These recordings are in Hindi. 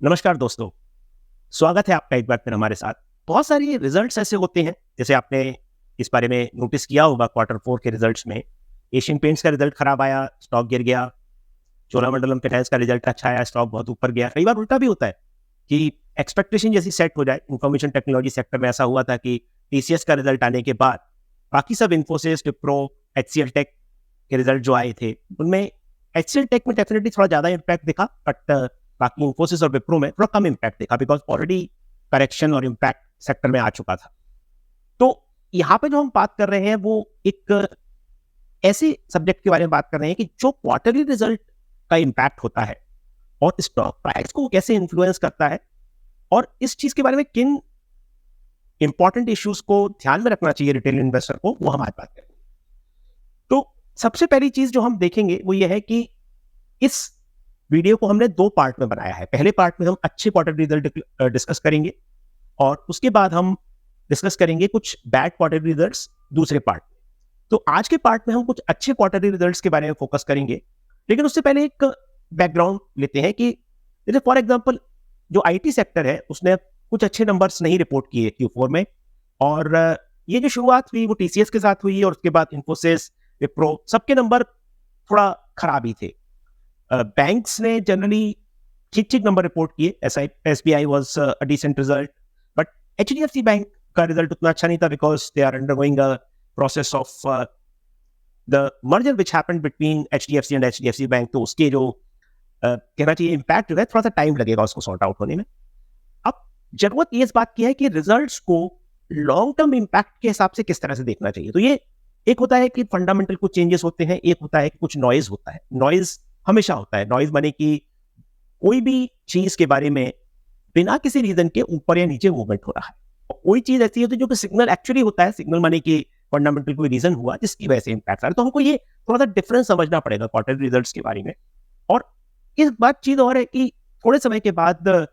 नमस्कार दोस्तों, स्वागत है आपका एक बार फिर हमारे साथ। बहुत सारी रिजल्ट्स ऐसे होते हैं, जैसे आपने इस बारे में नोटिस किया होगा क्वार्टर 4 के रिजल्ट्स में एशियन पेंट्स का रिजल्ट खराब आया, स्टॉक गिर गया। चोलामंडलम फाइनेंस का रिजल्ट अच्छा आया, स्टॉक बहुत ऊपर गया। कई बार उल्टा भी होता है कि एक्सपेक्टेशन जैसी सेट हो जाए। इंफॉर्मेशन टेक्नोलॉजी सेक्टर में ऐसा हुआ था कि टीसीएस का रिजल्ट आने के बाद बाकी सब इन्फोसिस, विप्रो, एचसीएल टेक के रिजल्ट जो आए थे उनमें एचसीएल टेक में डेफिनेटली थोड़ा ज्यादा इम्पैक्ट दिखा, बट बाकी इन्फोसिस और विप्रो में थोड़ा कम इम्पैक्ट देखा, बिकॉज ऑलरेडी करेक्शन और इम्पैक्ट सेक्टर में आ चुका था। तो यहाँ पे जो हम बात कर रहे हैं वो एक ऐसे सब्जेक्ट के बारे में बात कर रहे हैं कि जो क्वार्टरली रिजल्ट का इम्पैक्ट होता है और स्टॉक प्राइस को कैसे इन्फ्लुएंस करता है, और इस चीज के बारे में किन इंपॉर्टेंट इश्यूज को ध्यान में रखना चाहिए रिटेल इन्वेस्टर को, वो हमारी बात करेंगे। तो सबसे पहली चीज जो हम देखेंगे वो ये है कि इस वीडियो को हमने 2 पार्ट में बनाया है। पहले पार्ट में हम अच्छे क्वार्टर रिजल्ट डिस्कस करेंगे और उसके बाद हम डिस्कस करेंगे कुछ बैड क्वार्टर रिजल्ट्स दूसरे पार्ट में। तो आज के पार्ट में हम कुछ अच्छे क्वार्टरली रिजल्ट्स के बारे में फोकस करेंगे, लेकिन उससे पहले एक बैकग्राउंड लेते हैं कि जैसे फॉर एग्जांपल जो आईटी सेक्टर है उसने कुछ अच्छे नंबर्स नहीं रिपोर्ट किए Q4 में, और ये जो शुरुआत हुई वो टीसीएस के साथ हुई और उसके बाद इन्फोसिस, विप्रो, सबके नंबर थोड़ा खराब ही थे। बैंक्स ने जनरली ठीक ठीक नंबर रिपोर्ट किए। SBI was a decent result, but HDFC bank का रिजल्ट उतना अच्छा नहीं था, because they are undergoing a process of the merger which happened between HDFC and HDFC bank. तो उसके जो कहना चाहिए इम्पैक्ट जो है थोड़ा सा टाइम लगेगा उसको सॉर्ट आउट होने में। अब जरूरत ये इस बात की है कि रिजल्ट्स को लॉन्ग टर्म इम्पैक्ट के हिसाब से किस तरह से देखना चाहिए। तो ये एक होता है कि फंडामेंटल कुछ चेंजेस होते हैं, एक होता है कि कुछ नॉइज होता है। नॉइज हमेशा होता है। नॉइज माने कि कोई भी चीज के बारे में बिना किसी रीजन के ऊपर या नीचे मूवमेंट हो रहा है। कोई चीज ऐसी होती है जो कि सिग्नल एक्चुअली होता है। सिग्नल माने कि फंडामेंटल कोई रीजन हुआ जिसकी वजह से इम्पैक्ट आ रहा है। तो हमको ये थोड़ा सा डिफरेंस समझना पड़ेगा क्वार्टर रिजल्ट्स के बारे में। और इस बात चीज और है कि थोड़े समय के बाद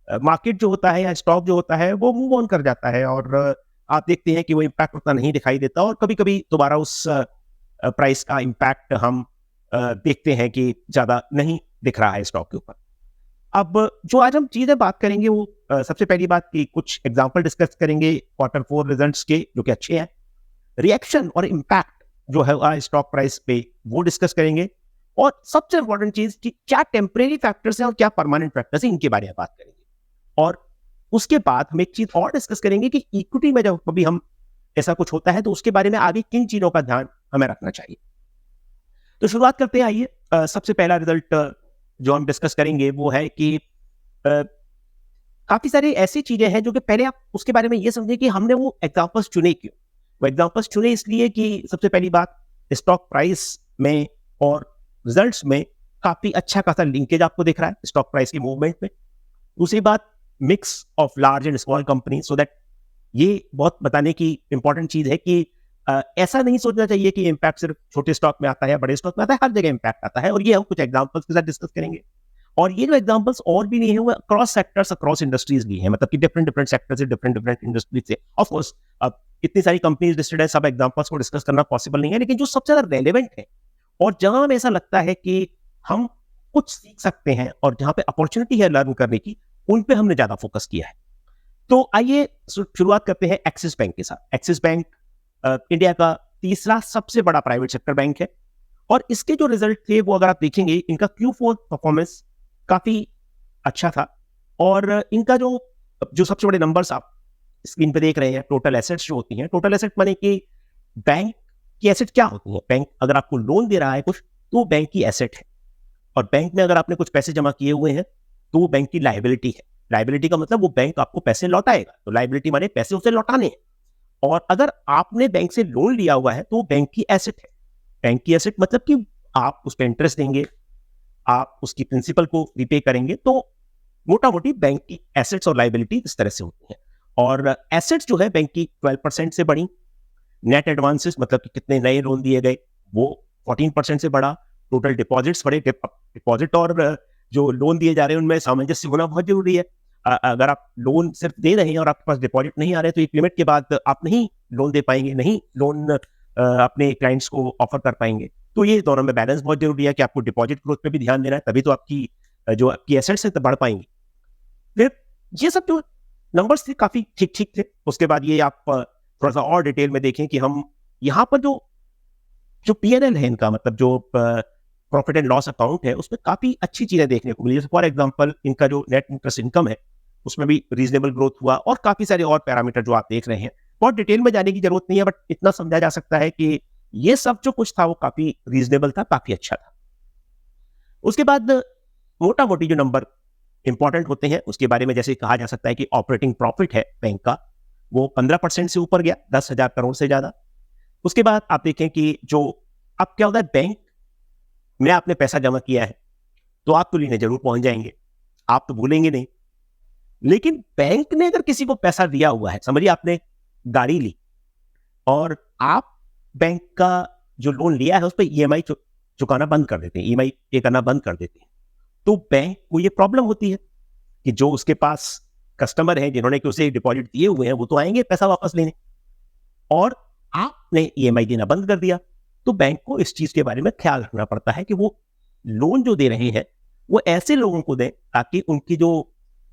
मार्केट जो होता है या स्टॉक जो होता है वो मूव ऑन कर जाता है, और आप देखते हैं कि वो इम्पैक्ट उतना नहीं दिखाई देता, और कभी कभी दोबारा उस प्राइस का इम्पैक्ट हम देखते हैं कि ज्यादा नहीं दिख रहा है स्टॉक के ऊपर। अब जो आज हम चीजें बात करेंगे वो सबसे पहली बात कि कुछ एग्जांपल डिस्कस करेंगे क्वार्टर 4 रिजल्ट्स के जो कि अच्छे हैं। रिएक्शन और इम्पैक्ट जो है स्टॉक प्राइस पे वो डिस्कस करेंगे, और सबसे इंपॉर्टेंट चीज कि क्या टेम्परेरी फैक्टर्स हैं और क्या परमानेंट फैक्टर्स हैं, इनके बारे में बात करेंगे। और उसके बाद हम एक चीज और डिस्कस करेंगे कि इक्विटी में जब कभी हम ऐसा कुछ होता है तो उसके बारे में आगे किन चीजों का ध्यान हमें रखना चाहिए। तो शुरुआत करते हैं। आइए, सबसे पहला रिजल्ट जो हम डिस्कस करेंगे वो है कि काफी सारी ऐसी चीजें हैं जो कि पहले आप उसके बारे में ये समझें कि हमने वो एग्जांपल्स चुने क्यों। वो एग्जांपल्स चुने इसलिए कि सबसे पहली बात, स्टॉक प्राइस में और रिजल्ट्स में काफी अच्छा खासा लिंकेज आपको दिख रहा है स्टॉक प्राइस की मूवमेंट में। दूसरी बात, mix of large and small company, so that ये बहुत बताने की इंपॉर्टेंट चीज है कि ऐसा नहीं सोचना चाहिए कि इम्पैक्ट सिर्फ छोटे स्टॉक में आता है या बड़े स्टॉक में आता है, हर जगह इम्पैक्ट आता है। और ये हम कुछ एग्जांपल्स के साथ डिस्कस करेंगे। और ये जो एग्जांपल्स और भी नहीं है वो अक्रॉस सेक्टर्स, अक्रॉस इंडस्ट्रीज भी है, मतलब कि डिफरेंट डिफरेंट सेक्टर्स से, डिफरेंट डिफरेंट इंडस्ट्रीज से। ऑफ कोर्स अब इतनी सारी कंपनीज लिस्टेड है, सब एग्जांपल्स को डिस्कस करना पॉसिबल नहीं है, लेकिन जो सबसे ज्यादा रेलेवेंट है और जहां हमें ऐसा लगता है कि हम कुछ सीख सकते हैं और जहां पे अपॉर्चुनिटी है लर्न करने की, उन पे हमने ज्यादा फोकस किया है। तो आइए शुरुआत करते हैं एक्सिस बैंक के साथ। एक्सिस बैंक इंडिया का तीसरा सबसे बड़ा प्राइवेट सेक्टर बैंक है, और इसके जो रिजल्ट थे वो अगर आप देखेंगे, इनका Q4 परफॉर्मेंस काफी अच्छा था। और इनका जो जो सबसे बड़े नंबर्स आप स्क्रीन पे देख रहे हैं, टोटल एसेट्स जो होती हैं, टोटल एसेट माने कि बैंक की एसेट क्या होती है। बैंक अगर आपको लोन दे रहा है कुछ तो वो बैंक की एसेट है, और बैंक में अगर आपने कुछ पैसे जमा किए हुए हैं तो वो बैंक की लायबिलिटी है। लायबिलिटी का मतलब वो बैंक आपको पैसे लौटाएगा, तो लायबिलिटी माने पैसे उसे लौटाने हैं। और अगर आपने बैंक से लोन लिया हुआ है तो वो बैंक की एसेट है। बैंक की एसेट मतलब कि आप उस पर इंटरेस्ट देंगे, आप उसकी प्रिंसिपल को रिपे करेंगे। तो मोटा मोटी बैंक की एसेट्स और लायबिलिटी इस तरह से होती है। और एसेट्स जो है बैंक की 12% से बढ़ी। नेट एडवांसेस मतलब कि कितने नए लोन दिए गए वो 14% से बढ़ा। टोटल डिपॉजिट्स बढ़े। डिपॉजिट और जो लोन दिए जा रहे हैं उनमें सामंजस्य होना बहुत जरूरी है। अगर आप लोन सिर्फ दे रहे हैं और आपके पास डिपॉजिट नहीं आ रहे तो एक लिमिट के बाद आप नहीं लोन दे पाएंगे, नहीं लोन अपने क्लाइंट्स को ऑफर कर पाएंगे। तो ये दोनों में बैलेंस बहुत जरूरी है कि आपको डिपॉजिट ग्रोथ पे भी ध्यान देना है, तभी तो आपकी जो आपकी एसेट्स है तो बढ़ पाएंगी। फिर ये सब जो नंबर्स थे काफी ठीक ठीक थे। उसके बाद ये आप थोड़ा सा और डिटेल में देखें कि हम यहाँ पर जो जो पीएनएल है इनका, मतलब जो प्रॉफिट एंड लॉस अकाउंट है, उसमें काफी अच्छी चीजें देखने को मिली। जैसे फॉर एग्जांपल इनका जो नेट इंटरेस्ट इनकम है उसमें भी रीजनेबल ग्रोथ हुआ, और काफी सारे और पैरामीटर जो आप देख रहे हैं। बहुत डिटेल में जाने की जरूरत नहीं है, बट इतना समझा जा सकता है कि ये सब जो कुछ था वो काफी रीजनेबल था, काफी अच्छा था। उसके बाद मोटा मोटी जो नंबर इंपॉर्टेंट होते हैं उसके बारे में जैसे कहा जा सकता है कि ऑपरेटिंग प्रॉफिट है बैंक का, वो 15% से ऊपर गया, 10,000 करोड़ से ज्यादा। उसके बाद आप देखें कि जो अब क्या होता है, बैंक में आपने पैसा जमा किया है तो आप तो लेने जरूर पहुंच जाएंगे, आप तो भूलेंगे नहीं। लेकिन बैंक ने अगर किसी को पैसा दिया हुआ है, समझिए आपने गाड़ी ली और आप बैंक का जो लोन लिया है उस पर ईएमआई चुकाना बंद कर देते हैं, ईएमआई पे करना बंद कर देते हैं, तो बैंक को ये प्रॉब्लम होती है कि जो उसके पास कस्टमर है जिन्होंने कि उसे डिपॉजिट दिए हुए हैं वो तो आएंगे पैसा वापस लेने, और आपने ईएमआई देना बंद कर दिया। तो बैंक को इस चीज के बारे में ख्याल रखना पड़ता है कि वो लोन जो दे रहे हैं वो ऐसे लोगों को दें ताकि उनकी जो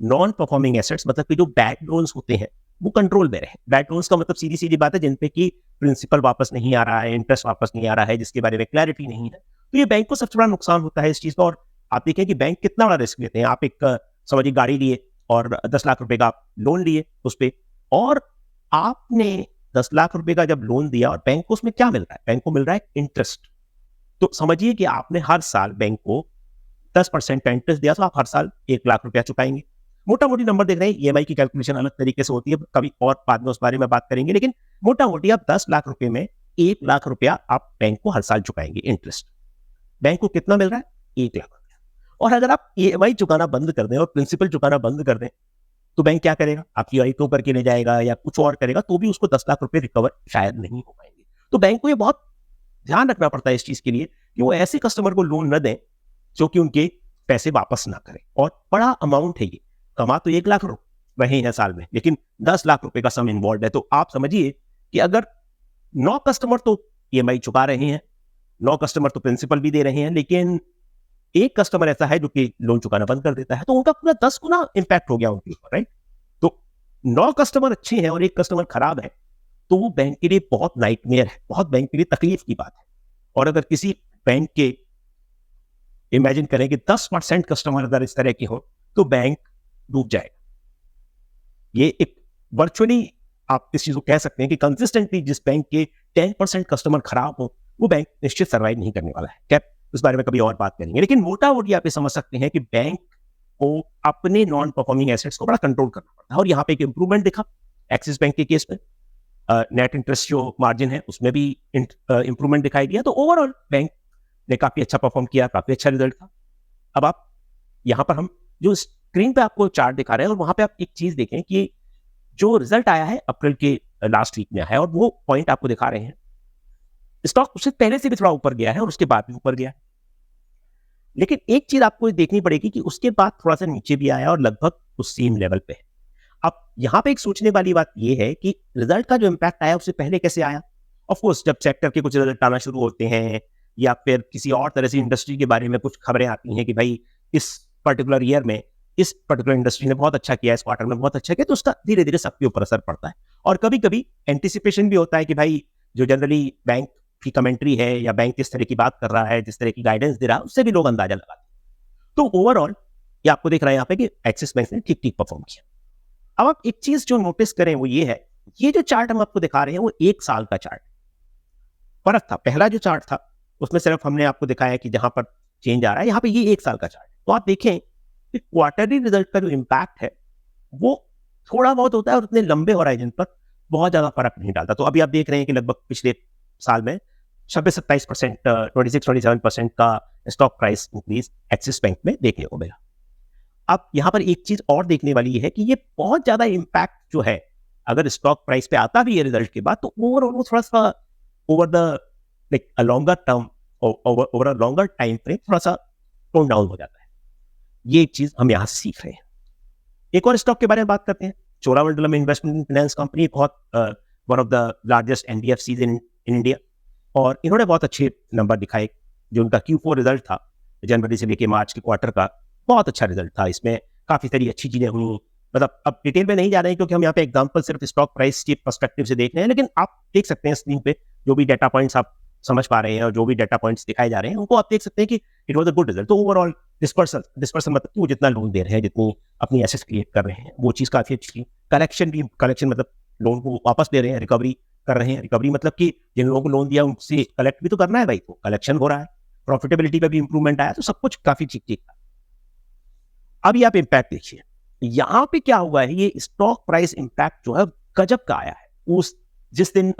नॉन परफॉर्मिंग एसेट्स, मतलब कि जो बैड लोन्स होते हैं, वो कंट्रोल में रहे। बैड लोन्स का मतलब सीधी सीधी बात है जिन पे कि प्रिंसिपल वापस नहीं आ रहा है, इंटरेस्ट वापस नहीं आ रहा है, जिसके बारे में क्लैरिटी नहीं है। तो ये बैंक को सबसे बड़ा नुकसान होता है इस चीज का। और आप देखें कि बैंक कितना बड़ा रिस्क लेते हैं। आप एक समझिए गाड़ी लिए और 10 लाख रुपए का आप लोन लिए उस पर, और आपने 10 लाख रुपए का जब लोन दिया और बैंक को उसमें क्या मिल रहा है, बैंक को मिल रहा है इंटरेस्ट। तो समझिए कि आपने हर साल बैंक को 10% का इंटरेस्ट दिया, तो आप हर साल 1 लाख रुपया चुकाएंगे। मोटा मोटी नंबर देख रहे हैं, ईएमआई की कैलकुलेशन अलग तरीके से होती है, कभी और बाद में उस बारे में बात करेंगे। लेकिन मोटा मोटी आप 10 लाख रुपए में 1 लाख रुपया आप बैंक को हर साल चुकाएंगे इंटरेस्ट। बैंक को कितना मिल रहा है? 1 लाख रुपया। और अगर आप ईएमआई चुकाना बंद कर दें और प्रिंसिपल चुकाना बंद कर दें तो बैंक क्या करेगा? आपकी ईएमआई को ऊपर के ले जाएगा या कुछ और करेगा, तो भी उसको 10 लाख रुपए रिकवर शायद नहीं हो पाएंगे। तो बैंक को ये बहुत ध्यान रखना पड़ता है इस चीज के लिए कि वो ऐसे कस्टमर को लोन न दें जो कि उनके पैसे वापस ना करें। और बड़ा अमाउंट है ये, कमा तो 1 लाख रहे हैं साल में, लेकिन 10 लाख रुपए का सम इन्वॉल्व है। तो आप समझिए कि अगर 9 कस्टमर तो ईएमआई चुका रहे हैं, 9 कस्टमर तो प्रिंसिपल भी दे रहे हैं, लेकिन एक कस्टमर ऐसा है जो कि लोन चुकाना बंद कर देता है, तो उनका पूरा 10 गुना इंपैक्ट हो गया उनके ऊपर, राइट? तो 9 कस्टमर अच्छे हैं और एक कस्टमर खराब है, तो वो बैंक के लिए बहुत नाइटमेयर है, बहुत बैंक के लिए तकलीफ की बात है। और अगर किसी बैंक के इमेजिन करें कि 10% कस्टमर अगर इस तरह के हो तो बैंक डूब जाएगा। ये एक वर्चुअली आप इस चीज को कह सकते हैं कि कंसिस्टेंटली जिस बैंक के 10% कस्टमर खराब हो वो बैंक निश्चित सर्वाइव नहीं करने वाला है। क्या उस बारे में कभी और बात करेंगे। लेकिन मोटा मोटी आप ये समझ सकते हैं कि बैंक को अपने नॉन परफॉर्मिंग एसेट्स को बड़ा कंट्रोल करना पड़ता है, और यहाँ पे एक इंप्रूवमेंट दिखा एक्सिस बैंक के केस में। नेट इंटरेस्ट जो मार्जिन है उसमें भी इंप्रूवमेंट दिखाई दिया। तो ओवरऑल बैंक ने काफी अच्छा परफॉर्म किया, काफी अच्छा रिजल्ट था। अब आप यहाँ पर हम जो स्क्रीन पे आपको चार्ट दिखा रहे हैं और वहां पे आप एक चीज देखें कि जो रिजल्ट आया है अप्रैल के लास्ट वीक में आया है, और वो पॉइंट आपको दिखा रहे हैं, स्टॉक उससे पहले से भी थोड़ा ऊपर गया है और उसके बाद भी ऊपर गया है। लेकिन एक चीज आपको देखनी पड़ेगी कि उसके बाद थोड़ा सा नीचे भी आया और लगभग उस सेम लेवल पे है। अब यहाँ पे एक सोचने वाली बात यह है कि रिजल्ट का जो इम्पैक्ट आया उससे पहले कैसे आया। ऑफ कोर्स जब सेक्टर के कुछ रिजल्ट आना शुरू होते हैं या फिर किसी और तरह से इंडस्ट्री के बारे में कुछ खबरें आती हैं कि भाई इस पर्टिकुलर ईयर में इस पर्टिकुलर इंडस्ट्री ने बहुत अच्छा किया, इस क्वार्टर में बहुत अच्छा किया, तो उसका धीरे धीरे सबके ऊपर असर पड़ता है। और कभी कभी एंटिसिपेशन भी होता है कि भाई जो जनरली बैंक की कमेंट्री है या बैंक जिस तरह की बात कर रहा है, जिस तरह की गाइडेंस दे रहा है, उससे भी लोग अंदाजा लगाते हैं। तो ओवरऑल ये आपको दिख रहा है यहाँ पे कि एक्सिस बैंक ने ठीक ठीक परफॉर्म किया। अब आप एक चीज जो नोटिस करें वो ये है, ये जो चार्ट हम आपको दिखा रहे हैं वो 1 साल का चार्ट। फर्क था, पहला जो चार्ट था उसमें सिर्फ हमने आपको दिखाया कि जहां पर चेंज आ रहा है, यहाँ पे ये 1 साल का चार्ट। तो आप देखें कि क्वार्टरली रिजल्ट का जो इम्पैक्ट है वो थोड़ा बहुत होता है और उतने लंबे होराइजन पर बहुत ज्यादा फर्क नहीं डालता। तो अभी आप देख रहे हैं कि लगभग पिछले साल में 26-27%, 26-27% का stock price increase axis bank में देखने को मिला। अब यहां पर एक चीज और देखने वाली है कि ये बहुत ज्यादा इंपैक्ट जो है अगर स्टॉक प्राइस पे आता भी है रिजल्ट के बाद, तो ओवरऑल थोड़ा सा over the like a longer term, over a longer time frame थोड़ा सा टोन डाउन हो जाता है। ये एक चीज हम यहां से सीख रहे हैं। एक और स्टॉक के बारे में बात करते हैं, चोलामंडलम इन्वेस्टमेंट फाइनेंस कंपनी, बहुत one of the largest NBFCs in India, और इन्होंने बहुत अच्छे नंबर दिखाए। जो उनका Q4 रिजल्ट था जनवरी से लेकर मार्च के क्वार्टर का, बहुत अच्छा रिजल्ट था। इसमें काफ़ी सारी अच्छी चीज़ें हुई। मतलब अब डिटेल में नहीं जा रहे हैं क्योंकि हम यहाँ पे एग्जांपल सिर्फ स्टॉक प्राइस के पर्सपेक्टिव से देख रहे हैं, लेकिन आप देख सकते हैं स्क्रीन पे जो भी डेटा पॉइंट्स आप समझ पा रहे हैं और जो भी डेटा पॉइंट्स दिखाए जा रहे हैं उनको आप देख सकते हैं कि it was a good result. तो ओवरऑल डिस्पर्सन मतलब कि वो जितना लोन दे रहे हैं, जितनी अपनी एसेट्स क्रिएट कर रहे हैं, वो चीज़ काफ़ी अच्छी थी। कलेक्शन मतलब लोन को वापस दे रहे हैं, रिकवरी कर रहे हैं। रिकवरी मतलब कि जिन लोगों को लोन दिया उनसे कलेक्ट भी तो करना है भाई, तो कलेक्शन हो रहा है। प्रॉफिटेबिलिटी में भी इंप्रूवमेंट आया, तो सब कुछ काफ़ी ठीक-ठीक था। अभी आप इम्पैक्ट देखिए, यहाँ पे क्या हुआ है, ये स्टॉक प्राइस इम्पैक्ट जो है गजब का आया है। उस जिस दिन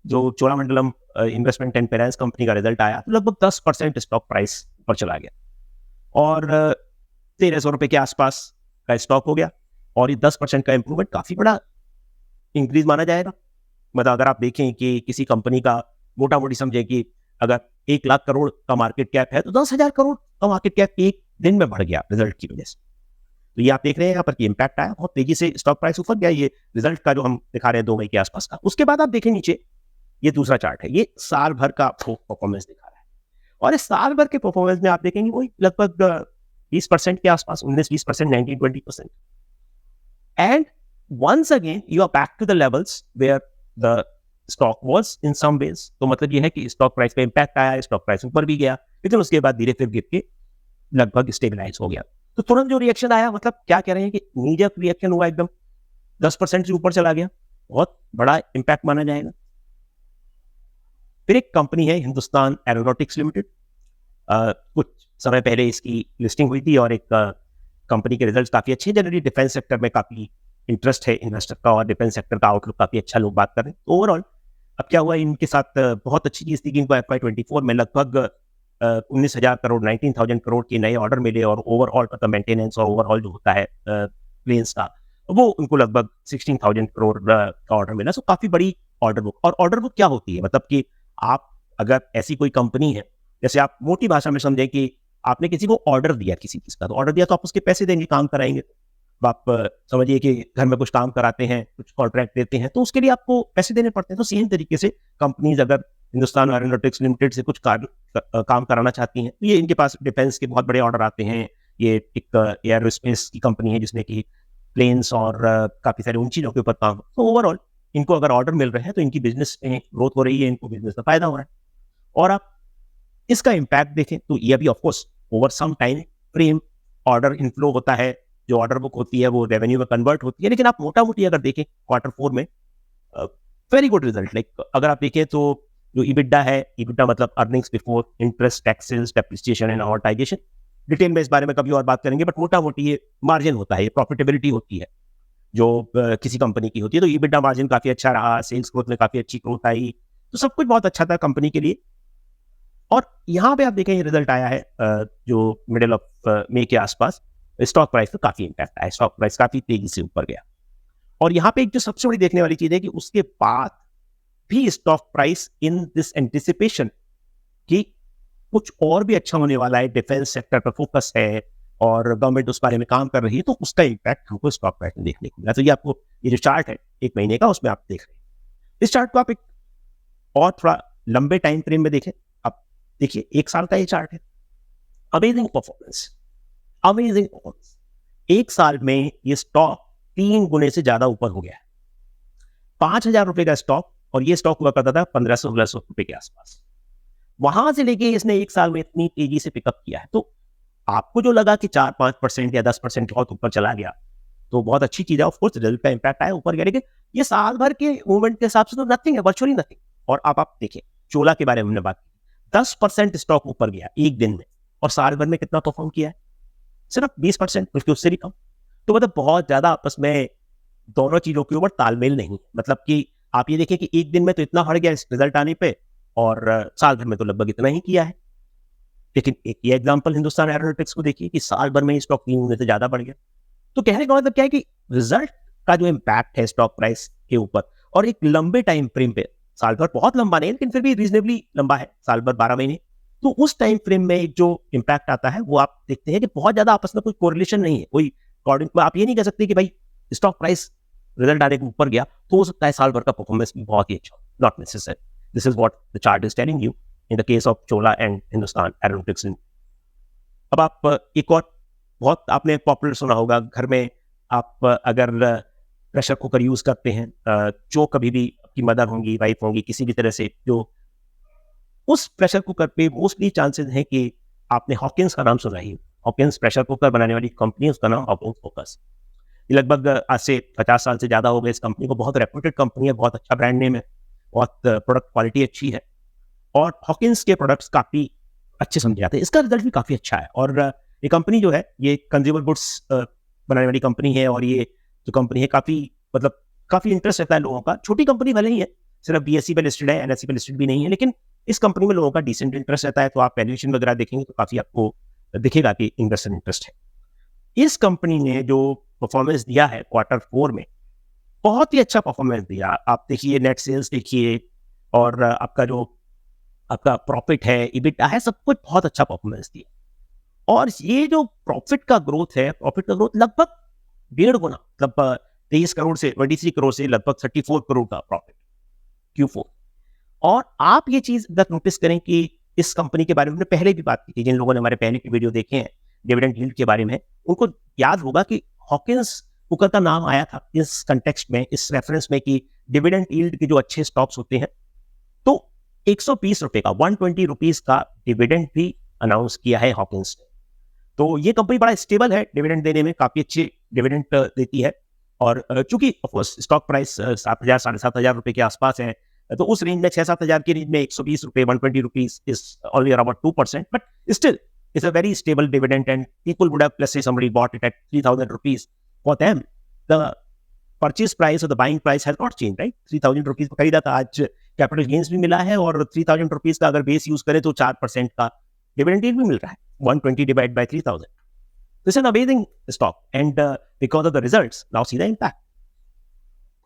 जो Cholamandalam investment and finance company का रिजल्ट आया, तो लगभग 10% स्टॉक प्राइस ऊपर चला गया और 1300 रुपए के आसपास का स्टॉक हो गया। और ये 10% का इंप्रूवमेंट काफी बड़ा इंक्रीज माना जाएगा। मतलब अगर आप देखें कि किसी कंपनी का मोटा मोटी समझे कि अगर 1 लाख करोड़ का मार्केट कैप है, तो 10,000 करोड़ का मार्केट कैप एक दिन में बढ़ गया रिजल्ट की वजह से। तो ये आप देख रहे हैं यहाँ पर कि इम्पैक्ट आया, बहुत तेजी से स्टॉक प्राइस ऊपर गया। ये रिजल्ट का जो हम दिखा रहे हैं 2 मई के आसपास का। उसके बाद आप देखें नीचे, ये दूसरा चार्ट है, ये साल भर का परफॉर्मेंस दिखा रहा है। और इस साल भर के परफॉर्मेंस में आप देखेंगे वही लगभग 20% के आसपास, 19-20%, 19-20%। And once again you are back to the levels where the stock was in some ways। तो मतलब ये है कि स्टॉक प्राइस पे इम्पैक्ट आया, स्टॉक प्राइस ऊपर भी गया, लेकिन उसके बाद धीरे फिर गिर के लगभग स्टेबलाइज हो गया। तो तुरंत जो रिएक्शन आया, मतलब क्या कह रहे हैं कि नीजक रिएक्शन हुआ, एकदम 10% से ऊपर चला गया, बहुत बड़ा इम्पैक्ट माना जाएगा। फिर एक कंपनी है हिंदुस्तान एरोनॉटिक्स लिमिटेड, कुछ समय पहले इसकी लिस्टिंग हुई थी और एक कंपनी के रिजल्ट्स काफी अच्छे। जनरली डिफेंस सेक्टर में काफी इंटरेस्ट है इन्वेस्टर का और डिफेंस सेक्टर का आउटलुक काफी अच्छा लोग बात कर रहे हैं। तो ओवरऑल अब क्या हुआ, इनके साथ बहुत अच्छी चीज थी कि इनको FY24 में लगभग 19,000 करोड़ 19,000 करोड़ के नए ऑर्डर मिले और ओवरऑल मतलब मेंटेनेंस और ओवरऑल जो होता है प्लेन्स का, वो उनको लगभग 16,000 करोड़ का ऑर्डर मिला। सो काफी बड़ी ऑर्डर बुक। और ऑर्डर बुक क्या होती है, मतलब कि आप अगर ऐसी कोई कंपनी है, जैसे आप मोटी भाषा में समझें कि आपने किसी को ऑर्डर दिया किसी चीज का, तो ऑर्डर दिया तो आप उसके पैसे देंगे, काम कराएंगे। तो आप समझिए कि घर में कुछ काम कराते हैं, कुछ कॉन्ट्रैक्ट देते हैं, तो उसके लिए आपको पैसे देने पड़ते हैं। तो सेम तरीके से कंपनीज अगर हिंदुस्तान एरोनॉटिक्स लिमिटेड से कुछ काम कराना चाहती हैं, तो ये इनके पास डिफेंस के बहुत बड़े ऑर्डर आते हैं। ये एक एयरोस्पेस की कंपनी है जिसमें कि प्लेन्स और काफी सारी उन चीजों के ऊपर काम। तो ओवरऑल इनको अगर ऑर्डर मिल रहे हैं तो इनकी बिजनेस में ग्रोथ हो रही है, इनको बिजनेस में फायदा हो रहा है। और आप इसका इम्पैक्ट देखें तो ये भी of course over some time frame order inflow होता है, जो ऑर्डर बुक होती है वो रेवेन्यू में कन्वर्ट होती है। लेकिन आप मोटा मोटी अगर देखें Q4 में वेरी गुड रिजल्ट। लाइक अगर आप देखें तो जो EBITDA है, EBITDA मतलब earnings before interest, taxes, depreciation and amortisation, detail में इस बारे में कभी और बात करेंगे, बट मोटा मोटी ये मार्जिन होता है, ये प्रॉफिटेबिलिटी होती है जो किसी कंपनी की होती है। तो EBITDA मार्जिन काफी अच्छा रहा, सेल्स ग्रोथ में काफी अच्छी ग्रोथ आई, तो सब कुछ बहुत अच्छा था कंपनी के लिए। और यहाँ पे आप देखें ये रिजल्ट आया है जो मिडिल ऑफ मई के आसपास, स्टॉक प्राइस पे काफी इम्पैक्ट आया, स्टॉक प्राइस काफी तेजी से ऊपर गया। और यहाँ पे एक जो सबसे बड़ी देखने वाली चीज है कि उसके बाद भी stock price in this anticipation कि कुछ और भी अच्छा होने वाला है, डिफेंस सेक्टर पर फोकस है और गवर्नमेंट उस बारे में काम कर रही है, तो उसका इम्पैक्ट हमको स्टॉक प्राइस में देखने को मिला। तो ये आपको ये जो चार्ट है 1 महीने का, उसमें आप देख रहे हैं। इस चार्ट को आप एक और थोड़ा लंबे टाइम फ्रेम में देखें, आप देखिए 1 साल का ये चार्ट है। Amazing performance, amazing performance. 1 साल में ये स्टॉक 3 गुने से ज्यादा ऊपर हो गया है। 5,000 रुपए का स्टॉक, और ये स्टॉक हुआ करता था 1,500-1,600 रुपए के आसपास। वहां से लेके इसने 1 साल में इतनी तेजी से पिकअप किया है। तो आपको जो लगा कि 4-5% या 10% बहुत ऊपर चला गया, तो बहुत अच्छी चीज है। ऑफ कोर्स रिजल्ट का इंपैक्ट आया ऊपर गया, लेकिन ये साल भर के मूवमेंट के हिसाब से तो नथिंग है, वर्चुअली नथिंग। और आप देखिए चोला के बारे में हमने बात की, 10% स्टॉक ऊपर गया एक दिन में, और साल भर में कितना परफॉर्म किया है, सिर्फ 20%, बल्कि उससे भी कम। तो मतलब बहुत ज्यादा आपस में दोनों चीजों के ऊपर तालमेल नहीं। मतलब कि आप ये देखिए कि एक दिन में तो इतना बढ़ गया इस रिजल्ट आने पे, और साल भर में तो लगभग इतना ही किया है। लेकिन एक ये एग्जांपल हिंदुस्तान एरोनॉटिक्स को देखिए कि साल भर में स्टॉक 3 गुने से ज्यादा बढ़ गया। तो कहने का मतलब क्या है कि रिजल्ट का जो इम्पैक्ट है स्टॉक प्राइस के ऊपर, और एक लंबे टाइम फ्रेम पे, साल भर बहुत लंबा नहीं लेकिन फिर भी रीजनेबली लंबा है, साल भर 12 महीने, तो उस टाइम फ्रेम में जो इम्पैक्ट आता है वो आप देखते हैं कि बहुत ज्यादा आपस में कोई कोरिलेशन नहीं है, कोई अकॉर्डिंग। आप ये नहीं कह सकते कि भाई स्टॉक प्राइस रिजल्ट आने के ऊपर गया तो हो सकता है साल भर का परफॉर्मेंस भी बहुत ही अच्छा, not necessary. This is what the chart is telling you in the case of Chola and Hindustan aeronautics. अब आप एक और बहुत आपने पॉपुलर सुना होगा, घर में आप अगर प्रेशर कुकर यूज़ करते हैं, जो कभी भी आपकी मदर होंगी, वाइफ होंगी, किसी भी तरह से, जो उस प्रेशर कुकर पे मोस्टली चांसेस हैं कि आपने हॉकिंस का नाम सुना ही। हॉकिंस प्रेशर कुकर बनाने वाली कंपनी है, उसका नाम हॉकिंस फोकस। ये लगभग आज से 50 साल से ज़्यादा हो गए इस कंपनी को। बहुत रेप्यूटेड कंपनी है, बहुत अच्छा ब्रांड नेम है, बहुत प्रोडक्ट क्वालिटी अच्छी है, और हॉकिंस के प्रोडक्ट्स काफ़ी अच्छे समझे जाते हैं। इसका रिजल्ट भी काफ़ी अच्छा है। और ये कंपनी जो है, ये कंज्यूमर गुड्स बनाने वाली कंपनी है, और ये जो कंपनी है काफ़ी इंटरेस्ट रहता है लोगों का। छोटी कंपनी भले ही है, सिर्फ BSE पे लिस्टेड है, NSE पे लिस्टेड भी नहीं है, लेकिन इस कंपनी में लोगों का डिसेंट इंटरेस्ट रहता है। तो आप वैल्यूएशन वगैरह देखेंगे तो काफ़ी आपको दिखेगा कि इन्वेस्टर इंटरेस्ट है। इस कंपनी ने जो परफॉर्मेंस दिया है Q4 में, बहुत ही अच्छा परफॉर्मेंस दिया। आप देखिए, नेट सेल्स देखिए, और आपका प्रॉफिट है, EBITDA है, सब कुछ बहुत अच्छा परफॉर्मेंस दिया। और ये जो प्रॉफिट का ग्रोथ लगभग 1.5 गुना, मतलब 23 करोड़ से 23 करोड़ से लगभग 34 करोड़ का प्रॉफिट Q4। और आप ये चीज अगर नोटिस करें कि इस कंपनी के बारे में पहले भी बात की थी, जिन लोगों ने हमारे पहले की वीडियो देखे हैं डिविडेंड यील्ड के बारे में, उनको याद होगा कि हॉकिंस कुकर का नाम आया था इस कंटेक्स्ट में, इस रेफरेंस में, कि डिविडेंड यील्ड के जो अच्छे स्टॉक्स होते हैं, तो 120 रुपए का 120 रुपीज का डिविडेंड भी अनाउंस किया है हॉकिंस ने। तो ये कंपनी बड़ा स्टेबल है, डिविडेंड देने में काफी अच्छे डिविडेंड देती है। और चूंकि ऑफकोर्स स्टॉक प्राइस 7,000 7,500 रुपए के आसपास है, तो उस रेंज में 6-7 की रेंज में 120 रुपए 120 rupees is only around 2%, but still it's a very stable dividend, and people would have, let's say somebody bought it at 3,000 rupees, for them the purchase price और the buying price has not change, right? 3,000 rupees को खरीदा था, आज कैपिटल गेन्स भी मिला है, और 3,000 रुपीज का अगर बेस यूज करें तो 4% का डिविडेंड भी मिल रहा है। 120 divide by 3,000, this is an amazing stock, and because of the results now see the impact,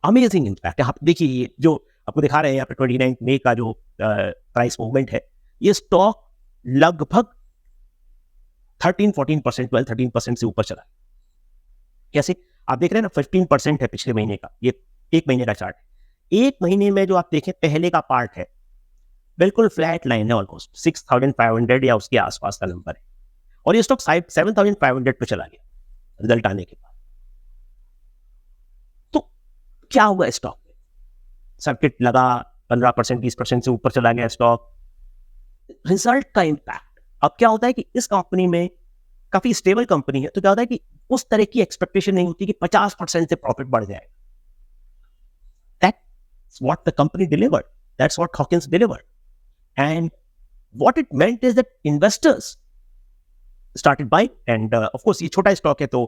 amazing impact. आप देखिए, जो आपको दिखा रहे हैं यहाँ पे 29 मई का जो प्राइस मूवमेंट है, ये स्टॉक लगभग 13-14%, 12-13% से ऊपर चला। कैसे? आप देख रहे हैं ना, 15% है पिछले महीने का, ये एक महीने का चार्ट। एक महीने में जो आप देखें, पहले का पार्ट है बिल्कुल फ्लैट लाइन है, ऑलमोस्ट 6,500 या उसके आसपास का नंबर है, और ये स्टॉक 7,500 पे चला गया रिजल्ट आने के बाद। तो क्या हुआ स्टॉक में? सर्किट लगा, 15% 20% से ऊपर चला गया स्टॉक, रिजल्ट का इम्पैक्ट। अब क्या होता है कि इस कंपनी में, काफी स्टेबल कंपनी है, तो क्या होता है कि उस तरह की एक्सपेक्टेशन नहीं होती कि 50% से प्रॉफिट बढ़ जाएगा। That's what the company delivered. That's what Hawkins delivered. And what it meant is that investors started buying. And of course, ये छोटा स्टॉक है, तो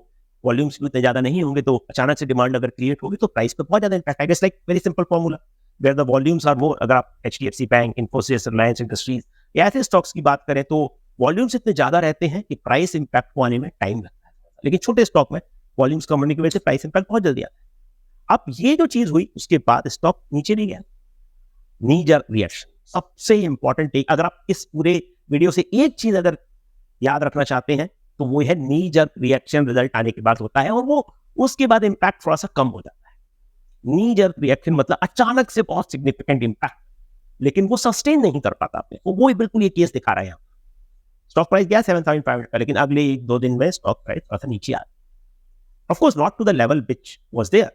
वॉल्यूम्स भी उतने ज्यादा नहीं होंगे, तो अचानक से डिमांड अगर क्रिएट होगी तो प्राइस पे बहुत ज्यादा इम्पैक्ट आएगा। Like very simple formula, where the volumes are more, अगर आप HDFC बैंक, इन्फोसिस, रिलायंस इंडस्ट्रीज, ऐसे स्टॉक्स की बात करें, तो वॉल्यूम्स इतने ज्यादा रहते हैं कि प्राइस इंपैक्ट को आने में टाइम लगता है। लेकिन छोटे स्टॉक में वॉल्यूम्स कम होने की वजह से प्राइस इंपैक्ट बहुत जल्दी आता है। अब ये जो चीज हुई, उसके बाद स्टॉक नीचे नहीं गया, नी जर्क रिएक्शन सबसे इंपॉर्टेंट टेक। अगर आप इस पूरे वीडियो से एक चीज अगर याद रखना चाहते हैं, तो वो है नी जर्क रिएक्शन रिजल्ट आने के बाद होता है, और वो उसके बाद इंपैक्ट थोड़ा सा कम हो जाता है। नी जर्क रिएक्शन मतलब अचानक से बहुत सिग्निफिकेंट इंपैक्ट, लेकिन वो सस्टेन नहीं कर पाता आपने, वो बिल्कुल ये केस दिखा रहा है यहाँ। स्टॉक प्राइस गया 7,500 का, लेकिन अगले 1-2 दिन में स्टॉक प्राइस थोड़ा सा नीचे आ, of course not to the level which was there,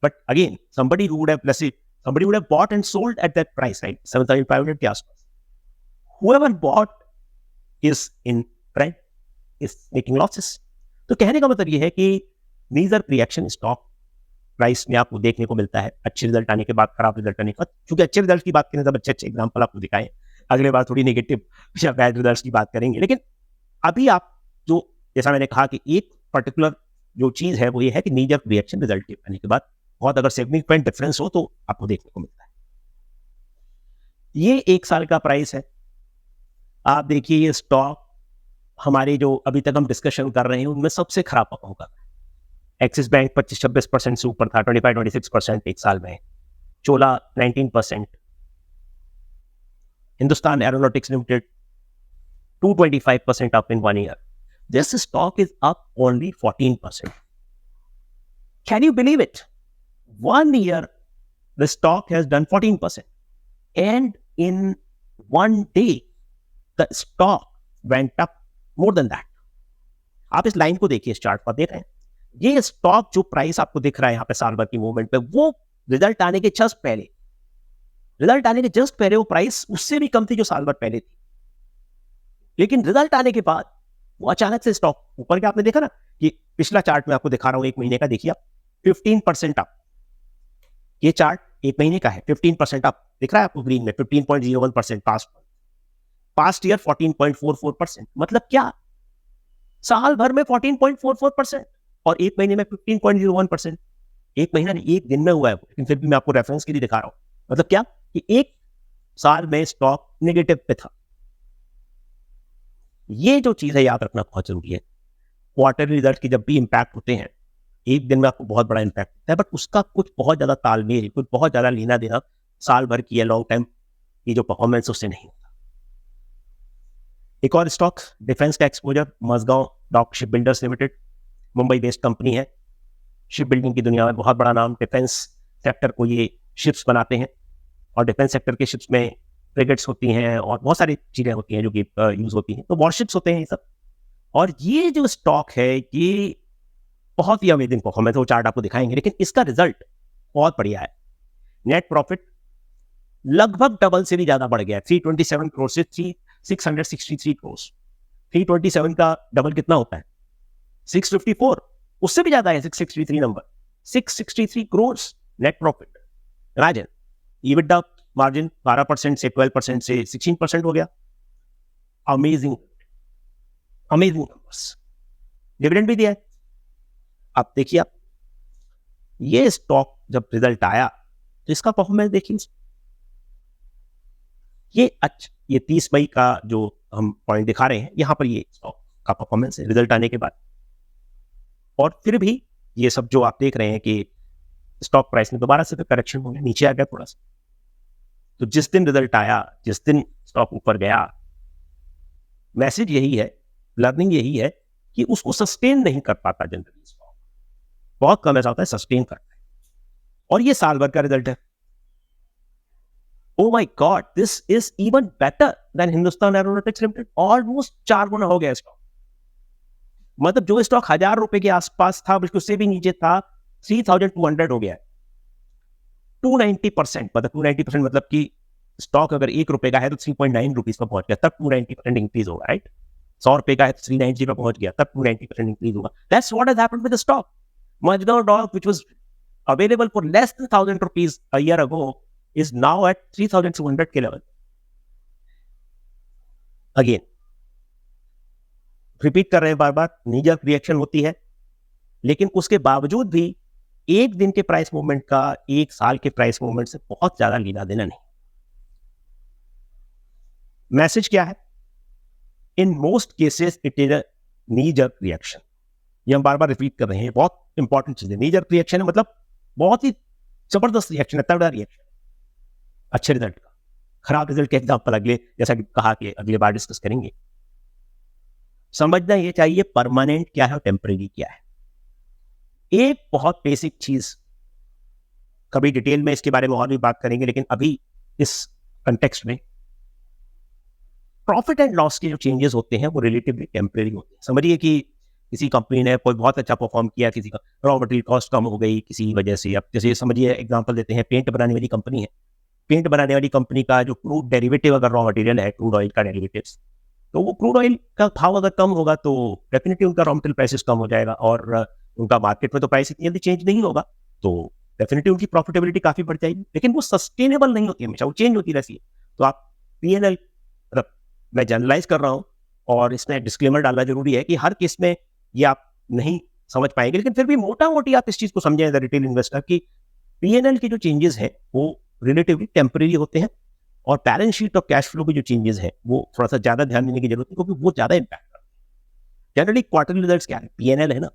but again somebody would have bought and sold at that price, right? 7,500 के आसपास। Whoever bought is in trend, is making losses. तो कहने का मतलब ये है कि नीजर रिएक्शन स्टॉक प्राइस में आपको देखने को मिलता है, अच्छे रिजल्ट आने के बाद, खराब रिजल्ट आने के बाद। क्योंकि अच्छे रिजल्ट की बात करें तो अच्छे एग्जाम्पल आपको दिखाएं, अगले बार थोड़ी नेगेटिव या बैड रिजल्ट की बात करेंगे। लेकिन अभी आप जो, जैसा मैंने कहा कि एक पर्टिकुलर जो चीज है वो ये है कि नीजर रिएक्शन रिजल्ट के आने के बाद बहुत अगर सिग्निफिकेंट डिफरेंस हो तो आपको देखने को मिलता है। ये 1 साल का प्राइस है। आप देखिए, ये स्टॉक हमारे जो अभी तक हम डिस्कशन कर रहे हैं उनमें सबसे खराब परफॉर्म कर रहा है। एक्सिस बैंक 25-26% से ऊपर था, 25-26% एक साल में। चोला 19%, Hindustan aeronautics limited 225% up in 1 year. This stock is up only 14%. Can you believe it? 1 year, the stock has done 14%. And in 1 day, the stock went up more than that. आप इस लाइन को देखिए, इस चार्ट पर देख रहे हैं, ये स्टॉक जो प्राइस आपको दिख रहा है यहाँ पे साल भर की मूवमेंट पे, वो रिजल्ट आने के जस्ट पहले वो प्राइस उससे भी कम थी जो साल भर पहले थी। लेकिन रिजल्ट आने के बाद वो अचानक से स्टॉक ऊपर के, आपने देखा ना कि पिछला चार्ट में आपको दिखा रहा हूं 1 महीने का, देखिए आप 15% अप, ये चार्ट 1 महीने का है, 15% अप दिख रहा है आपको ग्रीन में, 15.01% पास्ट ईयर 14.44%, मतलब क्या, साल भर में 14.44% और 1 महीने में 15.01%। 1 महीना नहीं, 1 दिन में हुआ है, लेकिन फिर भी मैं आपको रेफरेंस के लिए दिखा रहा हूं। मतलब क्या कि 1 साल में स्टॉक नेगेटिव पे था। ये जो चीज है याद रखना बहुत जरूरी है। क्वार्टरली रिजल्ट की जब भी इंपैक्ट होते हैं, एक दिन में आपको बहुत बड़ा इंपैक्ट होता है, बट उसका कुछ बहुत ज्यादा तालमेल, कुछ बहुत ज्यादा लेना देना साल भर की या लॉन्ग टाइम की जो परफॉर्मेंस उससे नहीं होता। एक और स्टॉक, डिफेंस का exposure, Mazagon dock ship builders limited, Mumbai based company है, शिप बिल्डिंग की दुनिया में बहुत बड़ा नाम, डिफेंस सेक्टर को ये शिप्स बनाते हैं और डिफेंस सेक्टर के शिप्स में फ्रिगेट्स होती हैं और बहुत सारी चीजें होती हैं जो कि यूज होती हैं, तो वॉरशिप्स होते हैं ये सब। और ये जो स्टॉक है ये बहुत ही अमेजिंग परफॉर्मेंस, वो चार्ट आपको दिखाएंगे, लेकिन इसका रिजल्ट बहुत बढ़िया है। नेट प्रॉफिट लगभग डबल से भी ज्यादा बढ़ गया है, 327 करोड़ से 663 करोड़। 327 का डबल कितना होता है, 654, उससे भी ज्यादा है 663 number, 663 crore net profit. Imagine, EBITDA margin 12% से 12% से 16% हो गया। Amazing numbers. डिविडेंड भी दिया है। अब देखिए, आप ये स्टॉक जब रिजल्ट आया तो इसका परफॉर्मेंस देखिए, ये 30 मई का जो हम पॉइंट दिखा रहे हैं, यहां पर ये स्टॉक का परफॉर्मेंस है रिजल्ट आने के बाद। और फिर भी ये सब जो आप देख रहे हैं कि स्टॉक प्राइस में दोबारा से तो करेक्शन हो गया, नीचे आ गया थोड़ा सा। तो जिस दिन रिजल्ट आया, जिस दिन स्टॉक ऊपर गया, मैसेज यही है, लर्निंग यही है कि उसको सस्टेन नहीं कर पाता जनरली स्टॉक, बहुत कम ऐसा होता है सस्टेन करता है। और ये साल भर का रिजल्ट है। Oh my God, this is even better than Hindustan Aeronautics Limited, almost 4 गुना हो गया स्टॉक। मतलब जो स्टॉक 1000 रुपए के आसपास था, उससे भी नीचे था, 3200 हो गया है, 290%। मतलब 290% मतलब कि स्टॉक अगर 1 रुपए का है तो 3.9 रुपीज पर पहुंच गया, तब 290% इंक्रीज होगा, राइट। 100 रुपए का है तो 390 पर पहुंच गया, तब 290% इंक्रीज होगा। That's what has happened with the stock. Mazagon Dock, which was available for less than 1,000 rupees a year ago, is now at 3,200 के level. Again, रिपीट कर रहे हैं बार बार, नीजर रिएक्शन होती है, लेकिन उसके बावजूद भी एक दिन के प्राइस मूवमेंट का एक साल के प्राइस मूवमेंट से बहुत ज्यादा लेना देना नहीं। मैसेज क्या है? In most cases it is a knee jerk reaction. ये हम बार बार रिपीट कर रहे हैं, बहुत इंपॉर्टेंट चीज है। नीजर रिएक्शन मतलब बहुत ही जबरदस्त रिएक्शन है, तगड़ा रिएक्शन अच्छे रिजल्ट का। खराब रिजल्ट के एग्जाम्पल अगले, जैसा कि कहा कि अगले बार डिस्कस करेंगे। समझना ये चाहिए परमानेंट क्या है और टेम्परेरी क्या है। एक बहुत बेसिक चीज, कभी डिटेल में इसके बारे में और भी बात करेंगे, लेकिन अभी इस कंटेक्स्ट में प्रॉफिट एंड लॉस के जो चेंजेस होते हैं वो रिलेटिवली टेम्परेरी होते हैं। समझिए कि किसी कंपनी ने कोई बहुत अच्छा परफॉर्म किया, किसी का रॉ मटेरियल कॉस्ट कम हो गई किसी वजह से। अब जैसे समझिए एग्जांपल देते हैं, पेंट बनाने वाली कंपनी है, पेंट बनाने वाली कंपनी का जो क्रूड डेरिवेटिव अगर रॉ मटेरियल है, क्रूड ऑयल का डेरिवेटिव्स, तो वो क्रूड ऑयल का भाव अगर कम होगा तो डेफिनेटली उनका रॉ मटेरियल प्राइसेस कम हो जाएगा, और उनका मार्केट में तो प्राइस इतनी जल्दी चेंज नहीं होगा, तो डेफिनेटली उनकी प्रॉफिटेबिलिटी काफी बढ़ जाएगी। लेकिन वो सस्टेनेबल नहीं होती, हमेशा वो चेंज होती रहती है। तो आप P&L, मैं जनरलाइज कर रहा हूँ और इसमें डिस्क्लेमर डालना जरूरी है कि हर केस में ये आप नहीं समझ पाएंगे, लेकिन फिर भी मोटा मोटी आप इस चीज को समझें एज अ रिटेल इन्वेस्टर कि P&L के जो चेंजेस हैं वो रिलेटिवली टेम्परेरी होते हैं, और बैलेंस शीट और कैश फ्लो के जो चेंजेस हैं वो थोड़ा सा ज्यादा ध्यान देने की जरूरत है, क्योंकि वो ज्यादा इंपैक्ट करते हैं। जनरली क्वार्टरली रिजल्ट्स क्या है, P&L है ना,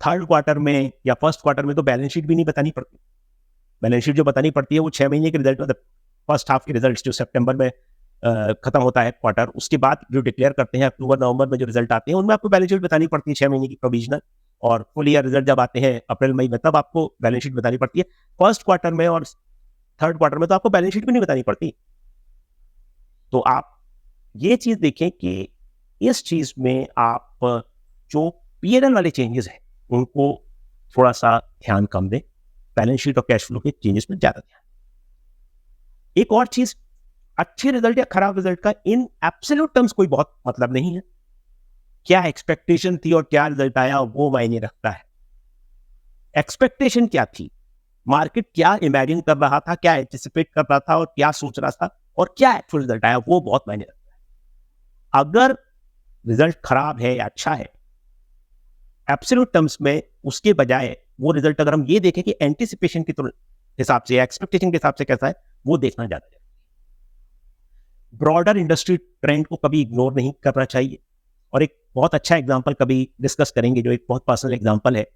थर्ड क्वार्टर में या फर्स्ट क्वार्टर में तो बैलेंस शीट भी नहीं बतानी पड़ती। बैलेंस शीट जो बतानी पड़ती है वो 6 महीने के रिजल्ट, मतलब फर्स्ट हाफ के रिजल्ट जो सितंबर में खत्म होता है क्वार्टर, उसके बाद जो डिक्लेयर करते हैं अक्टूबर नवंबर में जो रिजल्ट आते हैं, उनमें आपको बैलेंस शीट बतानी पड़ती है 6 महीने की प्रोविजनल, और फुल ईयर रिजल्ट जब आते हैं अप्रैल मई में, तब आपको बैलेंस शीट बतानी पड़ती है। फर्स्ट क्वार्टर में और थर्ड क्वार्टर में तो आपको बैलेंस शीट भी नहीं बतानी पड़ती। तो आप ये चीज देखें कि इस चीज में आप जो P&L वाले चेंजेस हैं उनको थोड़ा सा ध्यान कम दें, बैलेंस शीट और कैश फ्लो के चेंजेस में ज्यादा ध्यान। एक और चीज, अच्छे रिजल्ट या खराब रिजल्ट का इन एब्सोल्यूट टर्म्स कोई बहुत मतलब नहीं है। क्या एक्सपेक्टेशन थी और क्या रिजल्ट आया वो मायने रखता है। एक्सपेक्टेशन क्या थी, मार्केट क्या इमेजिन कर रहा था, क्या एंटिसिपेट कर रहा था और क्या सोच रहा था, और क्या एक्चुअल रिजल्ट आया वो बहुत मायने रखता है। अगर रिजल्ट खराब है या अच्छा है, एब्सोल्यूट टर्म्स में उसके बजाय वो रिजल्ट अगर हम ये देखें कि एंटिसिपेशन के हिसाब से या एक्सपेक्टेशन के हिसाब से कैसा है, वो देखना ज्यादा है। ब्रॉडर इंडस्ट्री ट्रेंड को कभी इग्नोर नहीं करना चाहिए। और एक बहुत अच्छा एग्जांपल कभी डिस्कस करेंगे जो एक बहुत पर्सनल एग्जांपल है,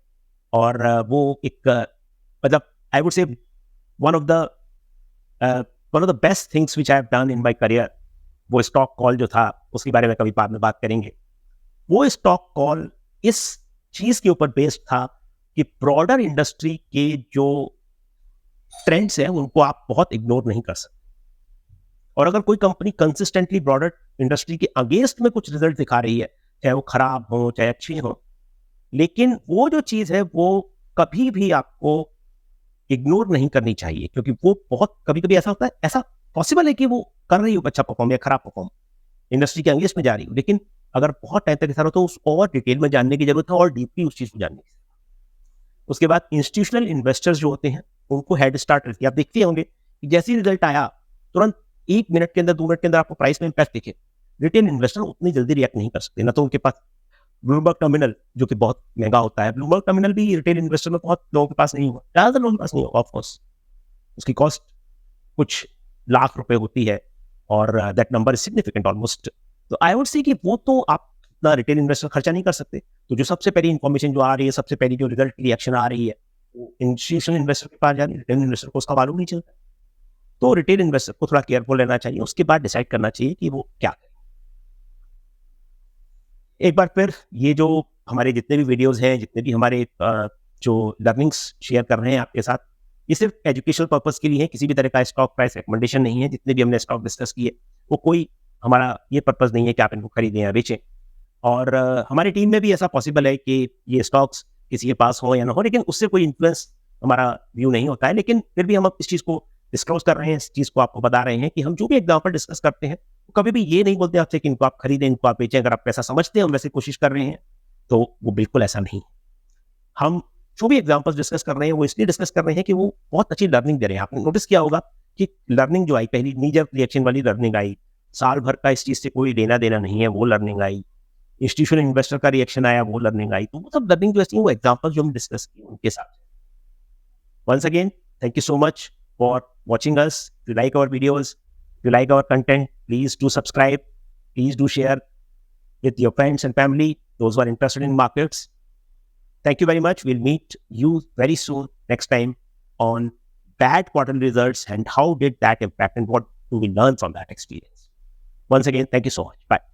और वो एक मतलब I would say one of the best things which I have done in my career, वो स्टॉक कॉल जो था उसके बारे में कभी बाद में बात करेंगे। वो स्टॉक कॉल इस चीज के ऊपर बेस्ड था कि ब्रॉडर इंडस्ट्री के जो ट्रेंड्स हैं उनको आप बहुत इग्नोर नहीं कर सकते। और अगर कोई कंपनी कंसिस्टेंटली ब्रॉडर इंडस्ट्री के अगेंस्ट में कुछ रिजल्ट दिखा रही है, चाहे वो खराब हो चाहे अच्छे हो, लेकिन वो जो चीज है वो कभी भी आपको इग्नोर नहीं करनी चाहिए, क्योंकि वो बहुत कभी कभी ऐसा होता है, ऐसा पॉसिबल है कि वो कर रही हो अच्छा परफॉर्म या खराब परफॉर्म, इंडस्ट्री के अगेंस्ट में जा रही हो, लेकिन अगर बहुत टाइम तक ऐसा हो तो उस और डिटेल में जानने की जरूरत है और डीपली उस चीज को जानने की। उसके बाद इंस्टीट्यूशनल इन्वेस्टर्स जो होते हैं उनको हेड स्टार्ट रहती है। आप देखते होंगे कि जैसे ही रिजल्ट आया तुरंत 1 मिनट के अंदर 2 मिनट के अंदर आपको प्राइस में इंपैक्ट दिखे। रिटेल इन्वेस्टर उतनी जल्दी रिएक्ट नहीं कर सकते, ना तो उनके पास ब्लूमबर्ग टर्मिनल जो कि बहुत महंगा होता है, ब्लूमबर्ग टर्मिनल भी रिटेल इन्वेस्टर में बहुत लोगों के पास नहीं होगा, ज्यादातर लोगों के पास नहीं होगा। ऑफकोर्स उसकी कॉस्ट कुछ लाख रुपए होती है और that number is significant almost. तो आई वुड से कि वो तो आप इतना रिटेल इन्वेस्टर खर्चा नहीं कर सकते। तो जो सबसे पहली इन्फॉर्मेशन जो आ रही है, सबसे पहली जो रिजल्ट की रिएक्शन आ रही है, वो इंस्टीट्यूशनल इन्वेस्टर के पास जा रही है, रिटेल इन्वेस्टर को उसका मालूम नहीं चलता। तो रिटेल इन्वेस्टर को थोड़ा केयरफुल रहना चाहिए, उसके बाद डिसाइड करना चाहिए कि वो क्या करे। एक बार फिर ये जो हमारे जितने भी वीडियोस हैं, जितने भी हमारे जो लर्निंग्स शेयर कर रहे हैं आपके साथ, ये सिर्फ एजुकेशनल पर्पस के लिए है, किसी भी तरह का स्टॉक प्राइस रिकमेंडेशन नहीं है। जितने भी हमने स्टॉक डिस्कस किए वो कोई हमारा ये पर्पस नहीं है कि आप इनको खरीदें या बेचें। और हमारी टीम में भी ऐसा पॉसिबल है कि ये स्टॉक्स किसी के पास हो या ना हो, लेकिन उससे कोई इन्फ्लुएंस हमारा व्यू नहीं होता है। लेकिन फिर भी हम इस चीज़ को डिस्क्लोज कर रहे हैं, इस चीज़ को आपको बता रहे हैं कि हम जो भी एग्जाम्पल डिस्कस करते हैं तो कभी भी ये नहीं बोलते आपसे कि इनको आप खरीदें, इनको आप बेचें। अगर आप पैसा समझते हैं हम वैसे कोशिश कर रहे हैं तो वो बिल्कुल ऐसा नहीं है। हम जो भी एग्जाम्पल्स डिस्कस कर रहे हैं वो इसलिए डिस्कस कर रहे हैं कि वो बहुत अच्छी लर्निंग दे रहे हैं। आपने नोटिस किया होगा कि लर्निंग जो आई, पहली नीजर रिएक्शन वाली लर्निंग आई, साल भर का इस चीज से कोई लेना देना नहीं है वो लर्निंग आई, इंस्टीट्यूशनल इन्वेस्टर का रिएक्शन आया वो लर्निंग आई। तो वो सब लर्निंग जो ऐसी वो एग्जाम्पल जो हम डिस्कस किए उनके साथ। Once again thank you so much for watching us. If you like our videos, if you like our content, please do subscribe. Please do share with your friends and family, those who are interested in markets. Thank you very much. We'll meet you very soon next time on bad quarterly results and how did that impact and what do we learn from that experience. Once again, thank you so much. Bye.